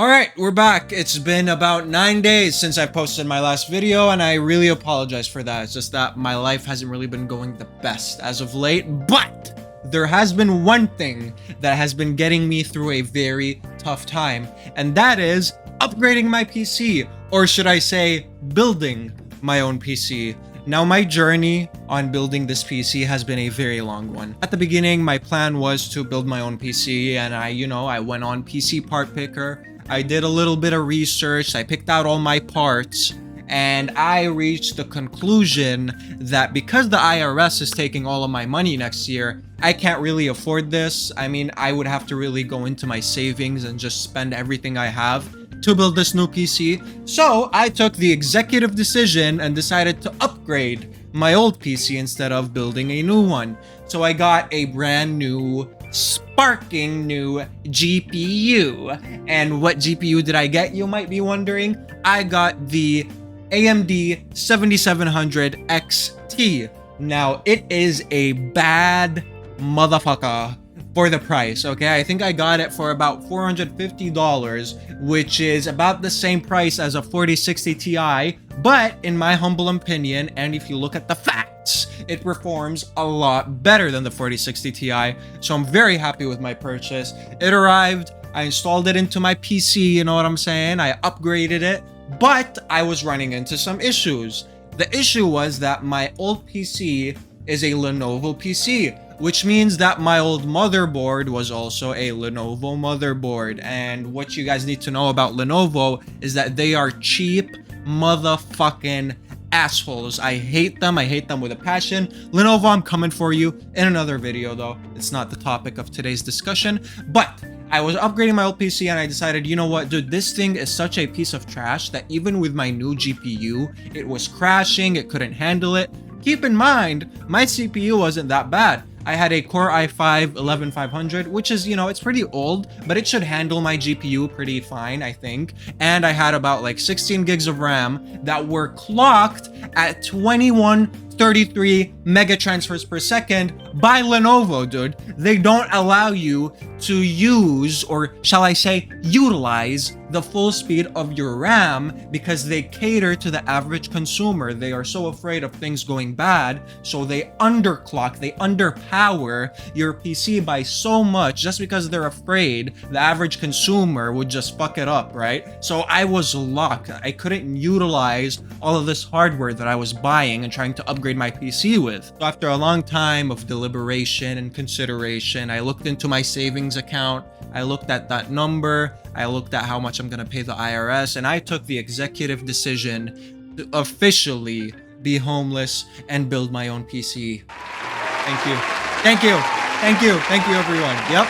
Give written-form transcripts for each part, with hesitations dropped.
Alright, we're back. It's been about 9 days since I posted my last video, and I really apologize for that. It's just that my life hasn't really been going the best as of late, but there has been one thing that has been getting me through a very tough time, and that is upgrading my PC, or should I say, building my own PC. Now, my journey on building this PC has been a very long one. At the beginning, my plan was to build my own PC, and I went on PC Part Picker. I did a little bit of research, I picked out all my parts, and I reached the conclusion that because the IRS is taking all of my money next year, I can't really afford this. I mean, I would have to really go into my savings and just spend everything I have to build this new PC. So I took the executive decision and decided to upgrade my old PC instead of building a new one. So I got a brand new, sparking new GPU. And what GPU did I get, you might be wondering? I got the AMD 7700 XT. Now, it is a bad motherfucker for the price, okay? I think I got it for about $450, which is about the same price as a 4060 Ti, but in my humble opinion, and if you look at the facts, it performs a lot better than the 4060 Ti, so I'm very happy with my purchase. It arrived, I installed it into my PC, you know what I'm saying? I upgraded it, but I was running into some issues. The issue was that my old PC is a Lenovo PC, which means that my old motherboard was also a Lenovo motherboard. And what you guys need to know about Lenovo is that they are cheap motherfucking assholes. I hate them with a passion. Lenovo, I'm coming for you in another video though. It's not the topic of today's discussion, but I was upgrading my old PC and I decided, you know what, dude, this thing is such a piece of trash that even with my new GPU, it was crashing, it couldn't handle it. Keep in mind, my CPU wasn't that bad. I had a Core i5 11500, which is, it's pretty old, but it should handle my GPU pretty fine, I think. And I had about like 16 gigs of RAM that were clocked at 2133 mega transfers per second by Lenovo, dude. They don't allow you to use, or shall I say, utilize the full speed of your RAM because they cater to the average consumer. They are so afraid of things going bad, so they underclock, they underpower your PC by so much just because they're afraid the average consumer would just fuck it up, right? So I was locked. I couldn't utilize all of this hardware that I was buying and trying to upgrade my PC with. So after a long time of deliberation and consideration, I looked into my savings account, I looked at that number, I looked at how much I'm gonna pay the IRS, and I took the executive decision to officially be homeless and build my own PC. Thank you. Thank you. Thank you. Thank you, everyone. Yep.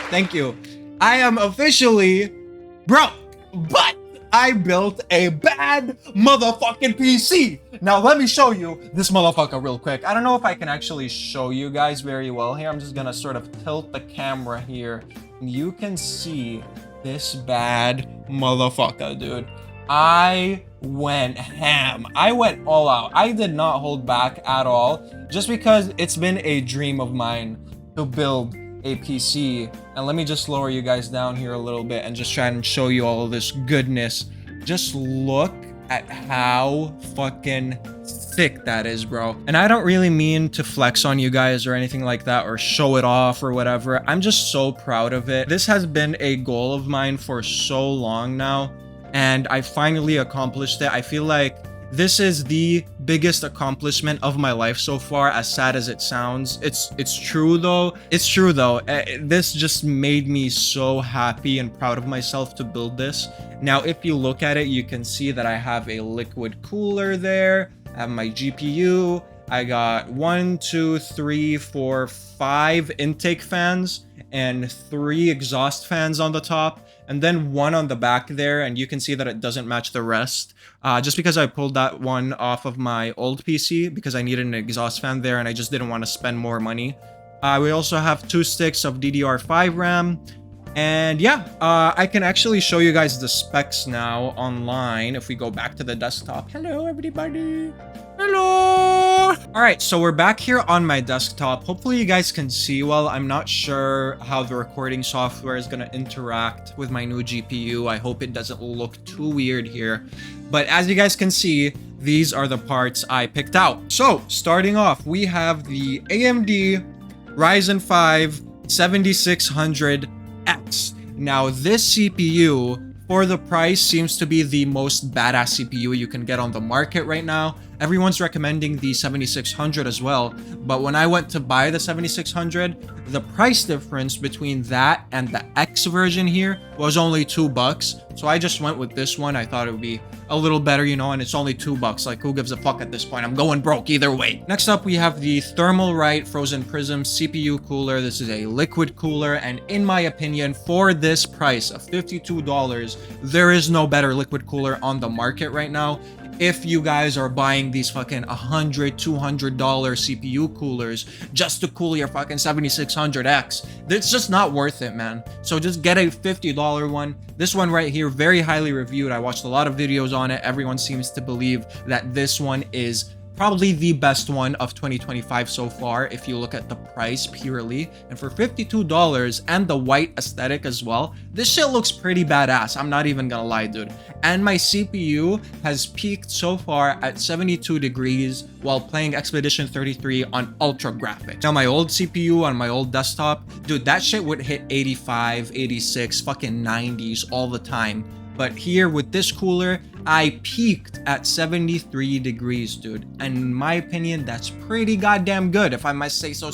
Thank you. I am officially broke, but I built a bad motherfucking PC. Now let me show you this motherfucker real quick. I don't know if I can actually show you guys very well here. I'm just gonna sort of tilt the camera here. You can see this bad motherfucker, dude. I went ham. I went all out. I did not hold back at all, just because it's been a dream of mine to build a PC. And let me just lower you guys down here a little bit and just try and show you all of this goodness. Just look at how fucking thick that is, bro. And I don't really mean to flex on you guys or anything like that or show it off or whatever. I'm just so proud of it. This has been a goal of mine for so long now, and I finally accomplished it. I feel like this is the biggest accomplishment of my life so far, as sad as it sounds. It's true though. It's true though. This just made me so happy and proud of myself to build this. Now, if you look at it, you can see that I have a liquid cooler there. I have my GPU. I got 1, 2, 3, 4, 5 intake fans and 3 exhaust fans on the top, and then 1 on the back there, and you can see that it doesn't match the rest. Just because I pulled that one off of my old PC because I needed an exhaust fan there and I just didn't want to spend more money. We also have 2 sticks of DDR5 RAM. And yeah, I can actually show you guys the specs now online if we go back to the desktop. Hello, everybody. Hello. Alright, so we're back here on my desktop. Hopefully you guys can see well. I'm not sure how the recording software is going to interact with my new GPU. I hope it doesn't look too weird here. But as you guys can see, these are the parts I picked out. So, starting off, we have the AMD Ryzen 5 7600X. Now, this CPU, for the price, seems to be the most badass CPU you can get on the market right now. Everyone's recommending the 7600 as well, but when I went to buy the 7600, the price difference between that and the X version here was only $2. So I just went with this one. I thought it would be a little better, you know, and it's only $2. Like, who gives a fuck at this point? I'm going broke either way. Next up, we have the Thermalright Frozen Prism CPU cooler. This is a liquid cooler, and in my opinion, for this price of $52, there is no better liquid cooler on the market right now. If you guys are buying these fucking $100, $200 CPU coolers just to cool your fucking 7600X, it's just not worth it, man. So just get a $50 one. This one right here, very highly reviewed. I watched a lot of videos on it. Everyone seems to believe that this one is probably the best one of 2025 so far if you look at the price purely. And for $52 and the white aesthetic as well, this shit looks pretty badass. I'm not even gonna lie, dude. And my CPU has peaked so far at 72 degrees while playing Expedition 33 on ultra graphics. Now my old CPU on my old desktop, dude, that shit would hit 85, 86, fucking 90s all the time. But here with this cooler, I peaked at 73 degrees, dude. And in my opinion, that's pretty goddamn good, if I must say so.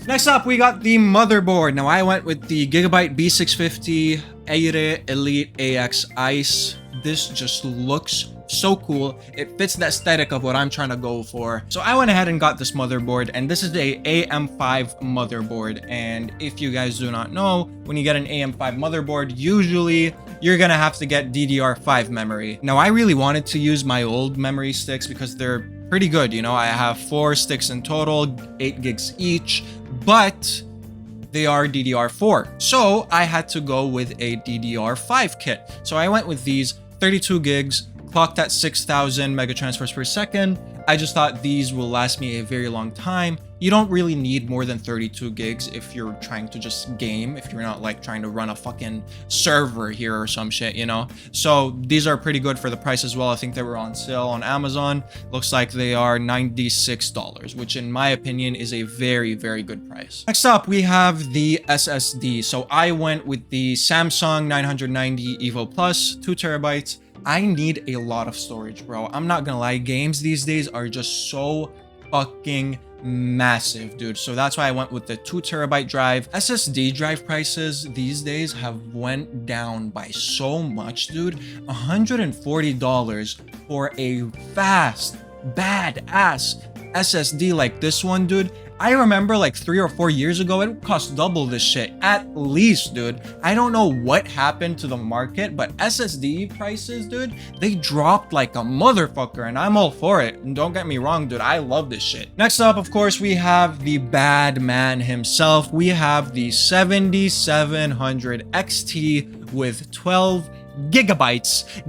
Next up, we got the motherboard. Now, I went with the Gigabyte B650 Aire Elite AX Ice. This just looks so cool. It fits the aesthetic of what I'm trying to go for. So I went ahead and got this motherboard, and this is a AM5 motherboard. And if you guys do not know, when you get an AM5 motherboard, usually you're gonna have to get DDR5 memory. Now, I really wanted to use my old memory sticks because they're pretty good. You know, I have 4 sticks in total, 8 gigs each, but they are DDR4. So I had to go with a DDR5 kit. So I went with these 32 gigs, clocked at 6,000 megatransfers per second. I just thought these will last me a very long time. You don't really need more than 32 gigs if you're trying to just game, if you're not like trying to run a fucking server here or some shit, you know? So these are pretty good for the price as well. I think they were on sale on Amazon. Looks like they are $96, which in my opinion is a very, very good price. Next up, we have the SSD. So I went with the Samsung 990 EVO Plus, 2 terabytes. I need a lot of storage, bro. I'm not gonna lie, games these days are just so fucking massive, dude. So that's why I went with the 2 terabyte drive. SSD drive prices these days have went down by so much, dude. $140 for a fast, badass SSD like this one, dude. I remember like 3 or 4 years ago, it would cost double this shit, at least, dude. I don't know what happened to the market, but SSD prices, dude, they dropped like a motherfucker, and I'm all for it. And don't get me wrong, dude, I love this shit. Next up, of course, we have the bad man himself. We have the 7700 XT with 12 gigabytes,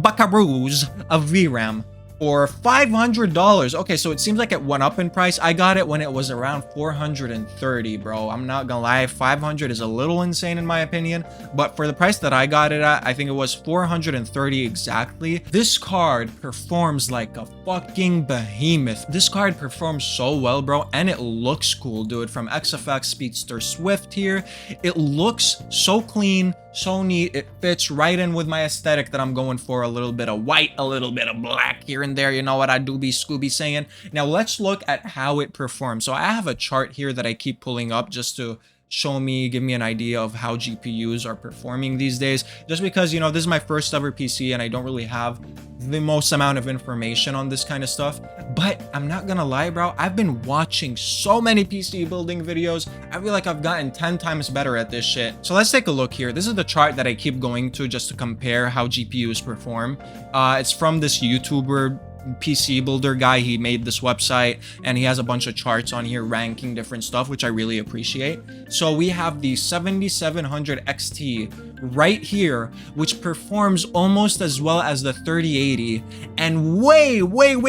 buckaroos of VRAM. For $500. Okay, so it seems like it went up in price. I got it when it was around $430, bro. I'm not gonna lie, $500 is a little insane in my opinion, but for the price that I got it at, I think it was $430 exactly. This card performs like a fucking behemoth. This card performs so well, bro, and it looks cool, dude. From XFX Speedster Swift here, it looks so clean, so neat. It fits right in with my aesthetic that I'm going for. A little bit of white, a little bit of black here and there. You know what I do be Scooby saying. Now let's look at how it performs. So I have a chart here that I keep pulling up just to give me an idea of how GPUs are performing these days, just because, you know, this is my first ever PC and I don't really have the most amount of information on this kind of stuff. But I'm not gonna lie, bro, I've been watching so many PC building videos. I feel like I've gotten 10 times better at this shit. So let's take a look here. This is the chart that I keep going to just to compare how GPUs perform. It's from this YouTuber PC builder guy. He made this website and he has a bunch of charts on here ranking different stuff, which I really appreciate. So we have the 7700 XT right here, which performs almost as well as the 3080 and way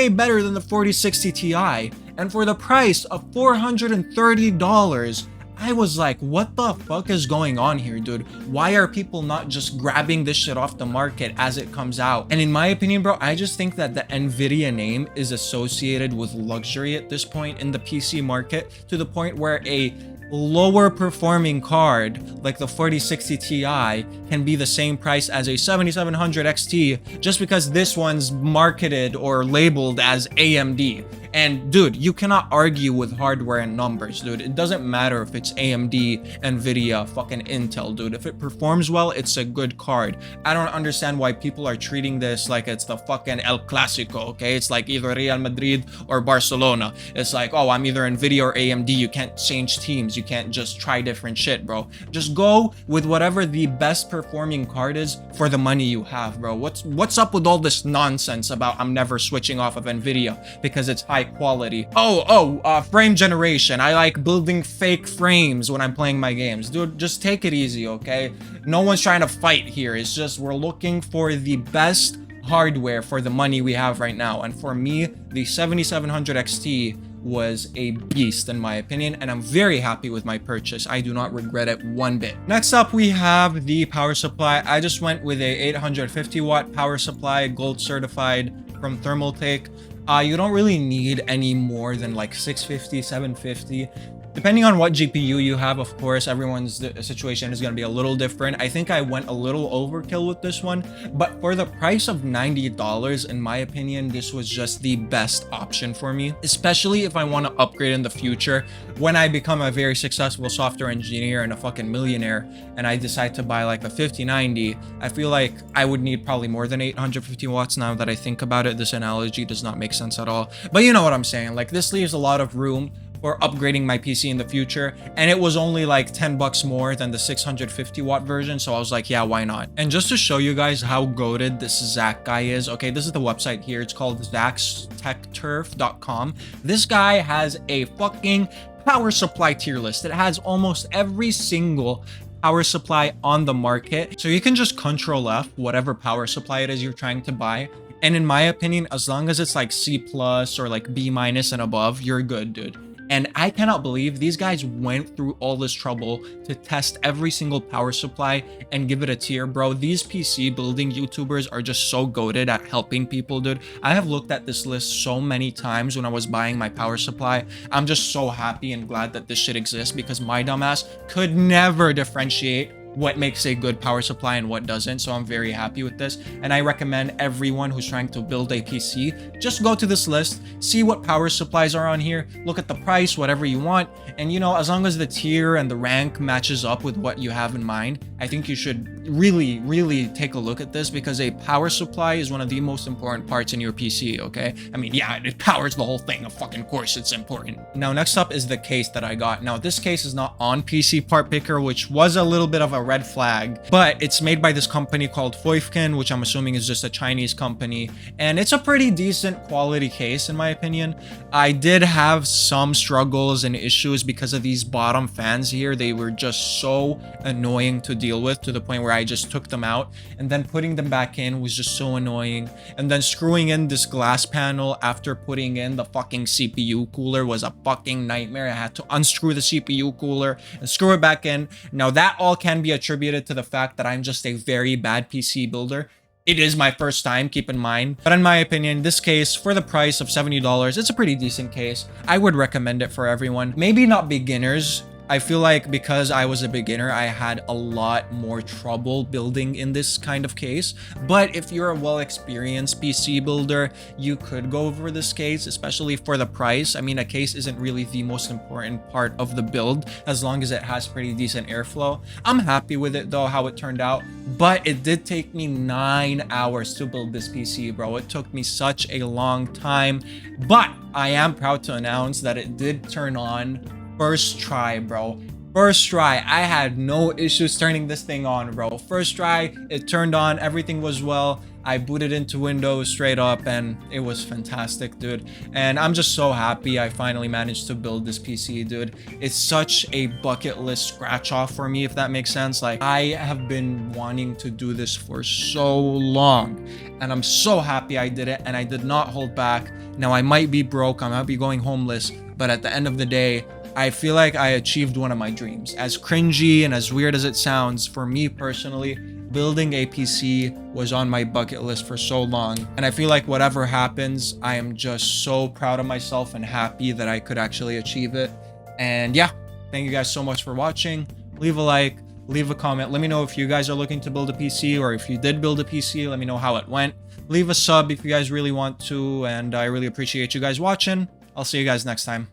better than the 4060 Ti. And for the price of $430, I was like, what the fuck is going on here, dude? Why are people not just grabbing this shit off the market as it comes out? And in my opinion, bro, I just think that the Nvidia name is associated with luxury at this point in the PC market, to the point where a lower performing card like the 4060 Ti can be the same price as a 7700 XT just because this one's marketed or labeled as AMD. And dude, you cannot argue with hardware and numbers, dude. It doesn't matter if it's AMD, Nvidia, fucking Intel, dude. If it performs well, it's a good card. I don't understand why people are treating this like it's the fucking El Clasico, okay? It's like either Real Madrid or Barcelona. It's like, oh, I'm either Nvidia or AMD. You can't change teams. You can't just try different shit, bro. Just go with whatever the best performing card is for the money you have, bro. What's up with all this nonsense about I'm never switching off of Nvidia because it's high quality? Frame generation. I like building fake frames when I'm playing my games. Dude, just take it easy, okay? No one's trying to fight here. It's just we're looking for the best hardware for the money we have right now. And for me, the 7700 XT was a beast in my opinion, and I'm very happy with my purchase. I do not regret it one bit. Next up, we have the power supply. I just went with a 850 watt power supply, gold certified from Thermaltake. You don't really need any more than like 650, 750. Depending on what GPU you have, of course, everyone's situation is going to be a little different. I think I went a little overkill with this one, but for the price of $90, in my opinion, this was just the best option for me, especially if I want to upgrade in the future. When I become a very successful software engineer and a fucking millionaire, and I decide to buy like a 5090, I feel like I would need probably more than 850 watts. Now that I think about it, this analogy does not make sense at all, but you know what I'm saying. Like, this leaves a lot of room for upgrading my PC in the future, and it was only like 10 bucks more than the 650 watt version, so I was like, yeah, why not? And just to show you guys how goated this Zach guy is, okay, this is the website here. It's called ZachsTechTurf.com. This guy has a fucking power supply tier list. It has almost every single power supply on the market, so you can just Control F whatever power supply it is you're trying to buy. And in my opinion, as long as it's like C+ or like B- and above, you're good, dude. And I cannot believe these guys went through all this trouble to test every single power supply and give it a tier, bro. These PC building YouTubers are just so goated at helping people, dude. I have looked at this list so many times when I was buying my power supply. I'm just so happy and glad that this shit exists, because my dumbass could never differentiate what makes a good power supply and what doesn't. So I'm very happy with this, and I recommend everyone who's trying to build a PC, just go to this list, see what power supplies are on here, look at the price, whatever you want, and you know, as long as the tier and the rank matches up with what you have in mind, I think you should really take a look at this, because a power supply is one of the most important parts in your PC, okay? I mean, yeah, it powers the whole thing, of fucking course it's important. Now, next up is the case that I got. Now, this case is not on PC Part Picker, which was a little bit of a red flag, but it's made by this company called Foifkin, which I'm assuming is just a Chinese company, and it's a pretty decent quality case in my opinion. I did have some struggles and issues because of these bottom fans here. They were just so annoying to deal with, to the point where I just took them out, and then putting them back in was just so annoying. And then screwing in this glass panel after putting in the fucking CPU cooler was a fucking nightmare. I had to unscrew the CPU cooler and screw it back in. Now, that all can be attributed to the fact that I'm just a very bad PC builder. It is my first time, keep in mind. But in my opinion, this case, for the price of $70, it's a pretty decent case. I would recommend it for everyone. Maybe not beginners. I feel like because I was a beginner, I had a lot more trouble building in this kind of case. But if you're a well-experienced PC builder, you could go over this case, especially for the price. I mean, a case isn't really the most important part of the build, as long as it has pretty decent airflow. I'm happy with it though, how it turned out. But it did take me 9 hours to build this PC, bro. It took me such a long time. But I am proud to announce that it did turn on first try, bro. First try, I had no issues turning this thing on, bro. First try, it turned on, everything was well. I booted into Windows straight up and it was fantastic, dude. And I'm just so happy I finally managed to build this PC, dude. It's such a bucket list scratch off for me, if that makes sense. Like, I have been wanting to do this for so long and I'm so happy I did it and I did not hold back. Now I might be broke, I might be going homeless, but at the end of the day, I feel like I achieved one of my dreams. As cringy and as weird as it sounds, for me personally, building a PC was on my bucket list for so long. And I feel like whatever happens, I am just so proud of myself and happy that I could actually achieve it. And yeah, thank you guys so much for watching. Leave a like, leave a comment. Let me know if you guys are looking to build a PC, or if you did build a PC, let me know how it went. Leave a sub if you guys really want to, and I really appreciate you guys watching. I'll see you guys next time.